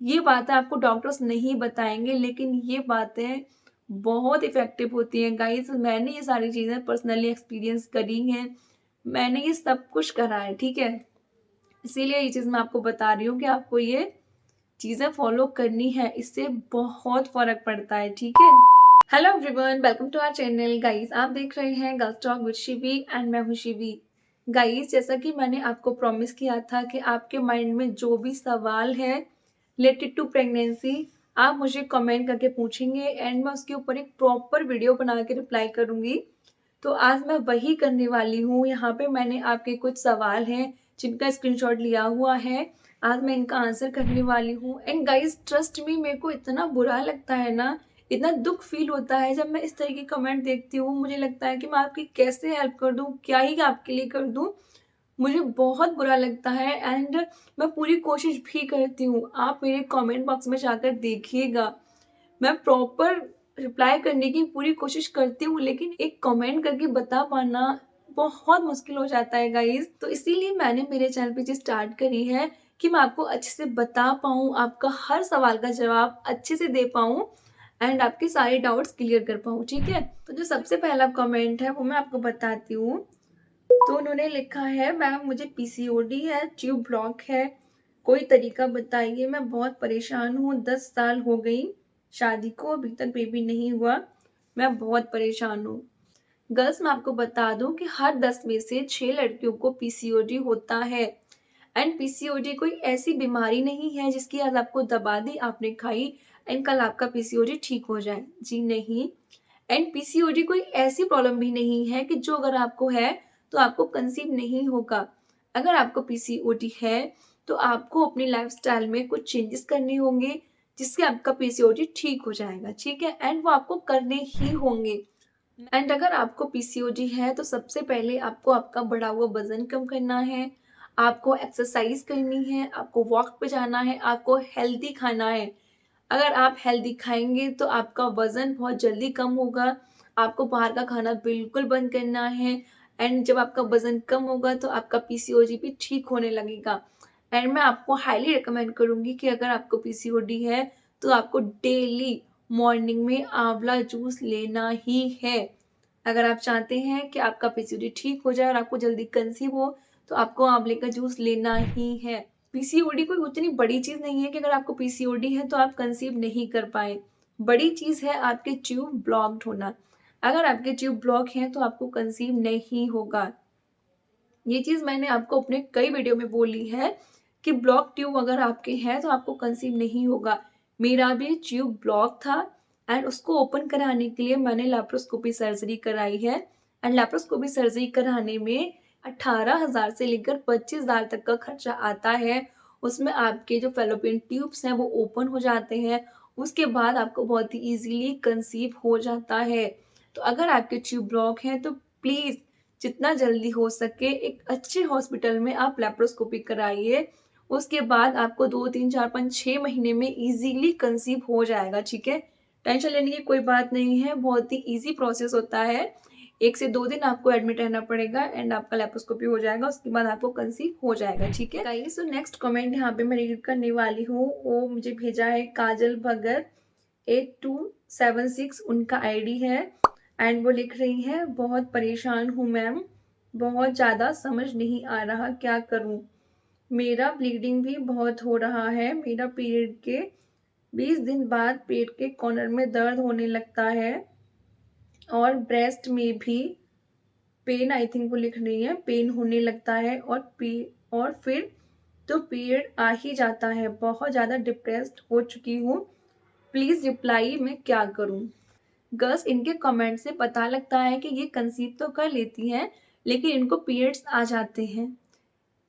ये बातें आपको डॉक्टर्स नहीं बताएँगे, लेकिन ये बातें बहुत इफ़ेक्टिव होती हैं गाइज़। मैंने ये सारी चीज़ें पर्सनली एक्सपीरियंस करी हैं। मैंने ये सब कुछ करा है, ठीक है? इसीलिए ये चीज़ मैं आपको बता रही हूँ कि आपको ये चीज़ें फ़ॉलो करनी है, इससे बहुत फ़र्क पड़ता है, ठीक है? Hello everyone, welcome to our channel guys. आप देख रहे हैं girls talk with Shivi and मैं हूं शिवी। गाइस, जैसा कि मैंने आपको प्रॉमिस किया था कि आपके माइंड में जो भी सवाल है रिलेटेड टू प्रेगनेंसी, आप मुझे कमेंट करके पूछेंगे एंड मैं उसके ऊपर एक प्रॉपर वीडियो बना के रिप्लाई करूंगी। तो आज मैं वही करने वाली हूँ। यहाँ पे मैंने आपके कुछ सवाल हैं जिनका स्क्रीनशॉट लिया हुआ है। आज मैं इनका आंसर करने वाली हूँ एंड गाइस ट्रस्ट मी, मेरे को इतना बुरा लगता है ना, इतना दुख फील होता है जब मैं इस तरह की कमेंट देखती हूँ। मुझे लगता है कि मैं आपकी कैसे हेल्प कर दूँ, क्या ही आपके लिए कर दूँ। मुझे बहुत बुरा लगता है एंड मैं पूरी कोशिश भी करती हूँ। आप मेरे कमेंट बॉक्स में जाकर देखिएगा, मैं प्रॉपर रिप्लाई करने की पूरी कोशिश करती हूँ, लेकिन एक कमेंट करके बता पाना बहुत मुश्किल हो जाता है गाइस। तो इसीलिए मैंने मेरे चैनल पे चीज स्टार्ट करी है कि मैं आपको अच्छे से बता पाऊँ, आपका हर सवाल का जवाब अच्छे से दे पाऊँ एंड आपके सारे डाउट्स क्लियर कर पाऊँ, ठीक है? तो जो सबसे पहला कमेंट है वो मैं आपको बताती हूँ। तो उन्होंने लिखा है, मैम मुझे पीसीओडी है, ट्यूब ब्लॉक है, कोई तरीका बताइए। मैं बहुत परेशान हूँ, 10 साल हो गई शादी को, अभी तक बेबी नहीं हुआ। मैं बहुत परेशान हूँ। गर्ल्स, मैं आपको बता दूं कि हर 10 में से 6 लड़कियों को पीसीओडी होता है एंड पीसीओडी कोई ऐसी बीमारी नहीं है जिसकी आज आपको दवा दी, आपने खाई एंड कल आपका पीसीओडी ठीक हो जाए। जी नहीं। एंड पीसीओडी कोई ऐसी प्रॉब्लम भी नहीं है कि जो अगर आपको है तो आपको कंसीव नहीं होगा। अगर आपको पीसीओडी है तो आपको अपनी लाइफस्टाइल में कुछ चेंजेस करने होंगे जिससे आपका पीसीओडी ठीक हो जाएगा, ठीक है? एंड वो आपको करने ही होंगे। एंड अगर आपको पीसीओडी है तो सबसे पहले आपको आपका बढ़ा हुआ वजन कम करना है, आपको एक्सरसाइज करनी है, आपको वॉक पे जाना है, आपको हेल्दी खाना है। अगर आप हेल्दी खाएंगे तो आपका वजन बहुत जल्दी कम होगा। आपको बाहर का खाना बिल्कुल बंद करना है एंड जब आपका वजन कम होगा तो आपका पीसीओडी भी ठीक होने लगेगा। एंड मैं आपको हाईली रिकमेंड करूंगी कि अगर आपको पीसीओडी है तो आपको डेली मॉर्निंग में आंवला जूस लेना ही है। अगर आप चाहते हैं कि आपका पीसीओडी ठीक हो जाए और आपको जल्दी कंसीव हो तो आपको आंवले का जूस लेना ही है। पीसीओडी कोई उतनी बड़ी चीज नहीं है कि अगर आपको पीसीओडी है तो आप कंसीव नहीं कर पाए। बड़ी चीज है आपके ट्यूब ब्लॉक्ड होना। अगर आपके ट्यूब ब्लॉक हैं तो आपको कंसीव नहीं होगा। ये चीज मैंने आपको अपने कई वीडियो में बोली है कि ब्लॉक ट्यूब अगर आपके हैं तो आपको कंसीव नहीं होगा। मेरा भी ट्यूब ब्लॉक था एंड उसको ओपन कराने के लिए मैंने लैप्रोस्कोपी सर्जरी कराई है एंड लैप्रोस्कोपी सर्जरी कराने में 18,000 से लेकर 25,000 तक का खर्चा आता है। उसमें आपके जो फेलोपियन ट्यूब्स हैं वो ओपन हो जाते हैं, उसके बाद आपको बहुत ही इजीली कंसीव हो जाता है। तो अगर आपके ट्यूब ब्लॉक हैं तो प्लीज जितना जल्दी हो सके एक अच्छे हॉस्पिटल में आप लैप्रोस्कोपी कराइए। उसके बाद आपको 2 3 4 5 6 महीने में इजीली कंसीव हो जाएगा, ठीक है? टेंशन लेने की कोई बात नहीं है, बहुत ही इजी प्रोसेस होता है। 1 से 2 दिन आपको एडमिट रहना पड़ेगा एंड आपका लैप्रोस्कोपी हो जाएगा, उसके बाद आपको कंसीव हो जाएगा, ठीक है गाइस? तो नेक्स्ट कमेंट यहाँ पे मैं रीड करने वाली हूँ। वो मुझे भेजा है काजल भगत 8276 उनका आईडी है एंड वो लिख रही है, बहुत परेशान हूँ मैम, बहुत ज़्यादा समझ नहीं आ रहा क्या करूँ। मेरा ब्लीडिंग भी बहुत हो रहा है, मेरा पीरियड के 20 दिन बाद पेट के कॉर्नर में दर्द होने लगता है और ब्रेस्ट में भी पेन, आई थिंक वो लिख रही है, पेन होने लगता है और फिर तो पीरियड आ ही जाता है। बहुत ज़्यादा डिप्रेस्ड हो चुकी हूँ, प्लीज़ रिप्लाई, मैं क्या करूँ? गर्ल्स, इनके कमेंट से पता लगता है कि ये कंसीव तो कर लेती हैं लेकिन इनको पीरियड्स आ जाते हैं।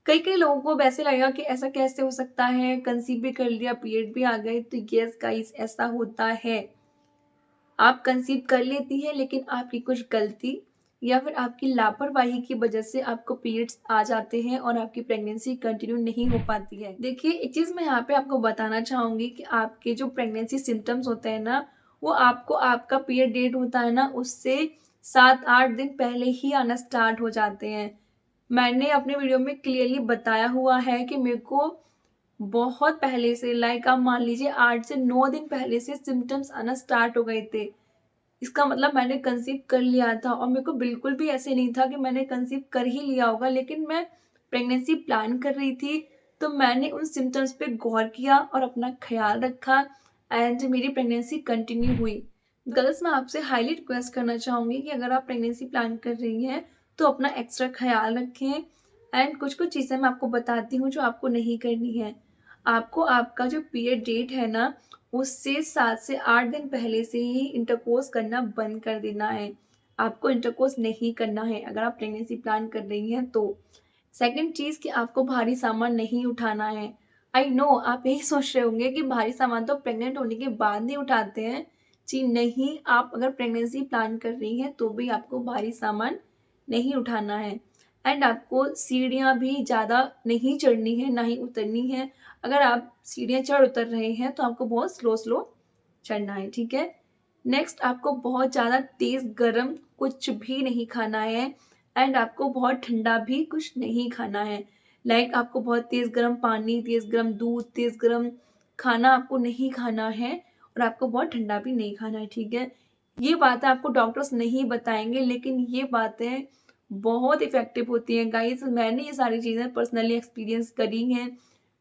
कई कई लोगों को वैसे लगेगा कि ऐसा कैसे हो सकता है, कंसीव भी कर लिया पीरियड भी आ गए। तो यस गाइस, ऐसा होता है। आप कंसीव कर लेती हैं लेकिन आपकी कुछ गलती या फिर आपकी लापरवाही की वजह से आपको पीरियड्स आ जाते हैं और आपकी प्रेगनेंसी कंटिन्यू नहीं हो पाती है। देखिए, एक चीज मैं यहाँ पे आपको बताना चाहूंगी कि आपके जो प्रेगनेंसी सिम्टम्स होते हैं ना, वो आपको आपका पीरियड डेट होता है ना उससे 7 8 दिन पहले ही आना स्टार्ट हो जाते हैं। मैंने अपने वीडियो में क्लियरली बताया हुआ है कि मेरे को बहुत पहले से, लाइक आप मान लीजिए 8 से 9 दिन पहले से सिम्पटम्स आना स्टार्ट हो गए थे। इसका मतलब मैंने कंसीव कर लिया था और मेरे को बिल्कुल भी ऐसे नहीं था कि मैंने कंसीव कर ही लिया होगा, लेकिन मैं प्रेगनेंसी प्लान कर रही थी, तो मैंने उन सिम्पटम्स पे गौर किया और अपना ख़्याल रखा एंड मेरी प्रेगनेंसी कंटिन्यू हुई। गर्ल्स, मैं आपसे हाईली रिक्वेस्ट करना चाहूँगी कि अगर आप प्रेगनेंसी प्लान कर रही हैं, तो अपना एक्स्ट्रा ख़्याल रखें एंड कुछ-कुछ चीज़ें मैं आपको बताती हूँ जो आपको नहीं करनी है। आपको आपका जो पीरियड डेट है ना, उससे 7 से 8 दिन पहले से ही इंटरकोर्स करना बंद कर देना है। आपको इंटरकोर्स नहीं करना है अगर आप प्रेगनेंसी प्लान कर रही हैं तो। सेकंड चीज़ कि आपको भारी सामान नहीं उठाना है। आई नो आप यही सोच रहे होंगे कि भारी सामान तो प्रेग्नेंट होने के बाद नहीं उठाते हैं। जी नहीं, आप अगर प्रेगनेंसी प्लान कर रही हैं तो भी आपको भारी सामान नहीं उठाना है एंड आपको सीढ़ियाँ भी ज़्यादा नहीं चढ़नी है, ना ही उतरनी है। अगर आप सीढ़ियाँ चढ़ उतर रहे हैं तो आपको बहुत स्लो चढ़ना है, ठीक है? नेक्स्ट, आपको बहुत ज़्यादा तेज़ गरम कुछ भी नहीं खाना है एंड आपको बहुत ठंडा भी कुछ नहीं खाना है। लाइक आपको बहुत तेज़ गरम पानी, तेज़ गरम दूध, तेज़ गरम खाना आपको नहीं खाना है और आपको बहुत ठंडा भी नहीं खाना है, ठीक है? ये बातें आपको डॉक्टर्स नहीं बताएँगे, लेकिन ये बातें बहुत इफ़ेक्टिव होती हैं गाइज़। मैंने ये सारी चीज़ें पर्सनली एक्सपीरियंस करी हैं।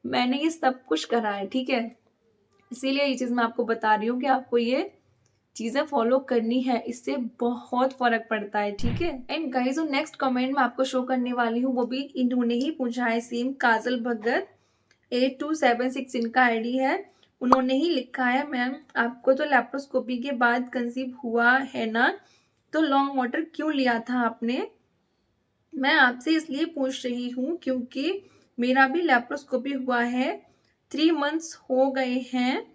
मैंने ये सब कुछ करा है, ठीक है? इसीलिए ये चीज़ मैं आपको बता रही हूँ कि आपको ये चीज़ें फ़ॉलो करनी है, इससे बहुत फ़र्क पड़ता है, ठीक है? एंड गाइज़, जो नेक्स्ट कमेंट मैं आपको शो करने वाली हूँ, वो भी इन्होंने ही पूछा है सेम, काजल भगत 8276 इनका आईडी है। उन्होंने ही लिखा है, मैम आपको तो लैप्रोस्कोपी के बाद कंसीव हुआ है ना, तो लॉन्ग वाटर क्यों लिया था आपने? मैं आपसे इसलिए पूछ रही हूँ क्योंकि मेरा भी लैप्रोस्कोपी हुआ है, 3 मंथ्स हो गए हैं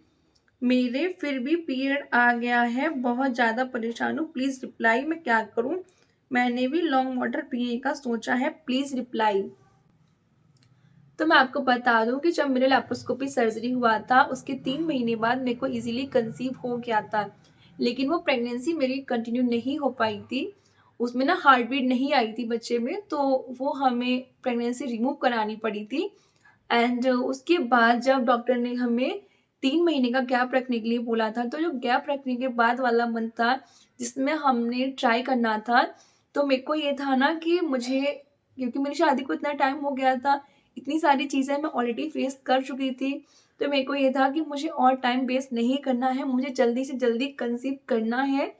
मेरे, फिर भी पीरियड आ गया है, बहुत ज़्यादा परेशान हूँ, प्लीज़ रिप्लाई, मैं क्या करूँ? मैंने भी लॉन्ग वाटर पीने का सोचा है, प्लीज़ रिप्लाई। तो मैं आपको बता दूँ कि जब मेरे लैप्रोस्कोपी सर्जरी हुआ था, उसके 3 महीने बाद मेरे को ईज़िली कंसीव हो गया था। लेकिन वो प्रेगनेंसी मेरी कंटिन्यू नहीं हो पाई थी। उसमें ना हार्ट बीट नहीं आई थी बच्चे में, तो वो हमें प्रेगनेंसी रिमूव करानी पड़ी थी। एंड उसके बाद जब डॉक्टर ने हमें 3 महीने का गैप रखने के लिए बोला था, तो जो गैप रखने के बाद वाला मंथ था, जिसमें हमने ट्राई करना था, तो मेरे को ये था ना कि मुझे, क्योंकि मेरी शादी को इतना टाइम हो गया था, इतनी सारी चीज़ें मैं ऑलरेडी फेस कर चुकी थी, तो मेरे को ये था कि मुझे और टाइम वेस्ट नहीं करना है, मुझे जल्दी से जल्दी कंसीव करना है।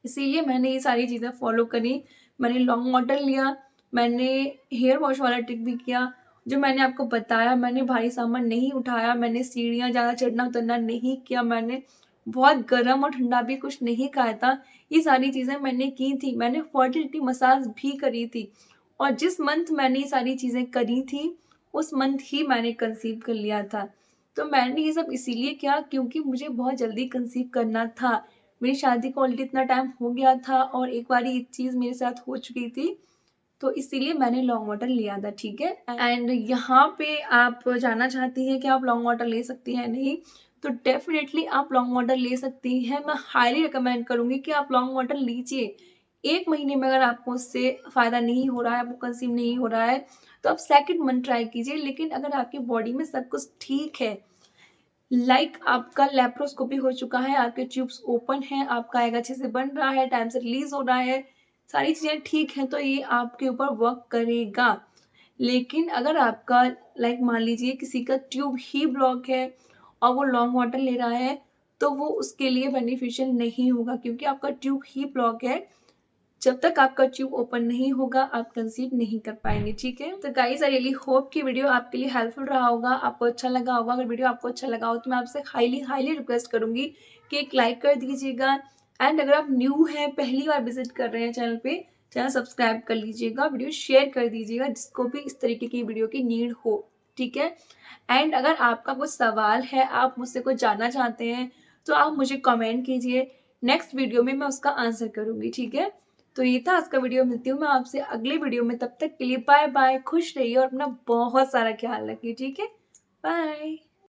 इसीलिए मैंने ये सारी चीज़ें फ़ॉलो करी। मैंने लॉन्ग वाटर लिया, मैंने हेयर वॉश वाला ट्रिक भी किया। जो मैंने आपको बताया, मैंने भारी सामान नहीं उठाया, मैंने सीढ़ियाँ ज़्यादा चढ़ना-उतरना नहीं किया, मैंने बहुत गरम और ठंडा भी कुछ नहीं खाया था। ये सारी चीज़ें मैंने की थी। मैंने फर्टिलिटी मसाज भी करी थी और जिस मंथ मैंने ये सारी चीज़ें करी थी, उस मंथ ही मैंने कंसीव कर लिया था। तो मैंने ये सब इसीलिए किया क्योंकि मुझे बहुत जल्दी कंसीव करना था। मेरी शादी को ऑलरेडी इतना टाइम हो गया था और एक बारी ये चीज़ मेरे साथ हो चुकी थी, तो इसीलिए मैंने लॉन्ग वाटर लिया था, ठीक है? एंड यहाँ पे आप जानना चाहती हैं कि आप लॉन्ग वाटर ले सकती हैं नहीं, तो डेफ़िनेटली आप लॉन्ग वाटर ले सकती हैं। मैं हाईली रिकमेंड करूँगी कि आप लॉन्ग वाटर लीजिए। 1 महीने में अगर आपको उससे फ़ायदा नहीं हो रहा है, आपको कंसीव नहीं हो रहा है, तो आप सेकंड मंथ ट्राई कीजिए। लेकिन अगर आपकी बॉडी में सब कुछ ठीक है, लाइक आपका लैप्रोस्कोपी हो चुका है, आपके ट्यूब्स ओपन हैं, आपका एग अच्छे से बन रहा है, टाइम से रिलीज़ हो रहा है, सारी चीज़ें ठीक हैं, तो ये आपके ऊपर वर्क करेगा। लेकिन अगर आपका, लाइक मान लीजिए किसी का ट्यूब ही ब्लॉक है और वो लॉन्ग वाटर ले रहा है, तो वो उसके लिए बेनिफिशियल नहीं होगा क्योंकि आपका ट्यूब ही ब्लॉक है। जब तक आपका ट्यूब ओपन नहीं होगा, आप कंसीव नहीं कर पाएँगे, ठीक है? तो गाइज़, आई रियली होप कि वीडियो आपके लिए हेल्पफुल रहा होगा, आपको अच्छा लगा होगा। अगर वीडियो आपको अच्छा लगा हो, तो मैं आपसे हाईली रिक्वेस्ट करूँगी कि एक लाइक कर दीजिएगा एंड अगर आप न्यू हैं, पहली बार विज़िट कर रहे हैं चैनल पे, चैनल सब्सक्राइब कर लीजिएगा, वीडियो शेयर कर दीजिएगा जिसको भी इस तरीके की वीडियो की नीड हो, ठीक है? एंड अगर आपका कुछ सवाल है, आप मुझसे कुछ जानना चाहते हैं, तो आप मुझे कमेंट कीजिए, नेक्स्ट वीडियो में मैं उसका आंसर करूँगी, ठीक है? तो ये था आज का वीडियो, मिलती हूँ मैं आपसे अगले वीडियो में, तब तक के लिए बाय बाय, खुश रहिए और अपना बहुत सारा ख्याल रखिए, ठीक है? बाय।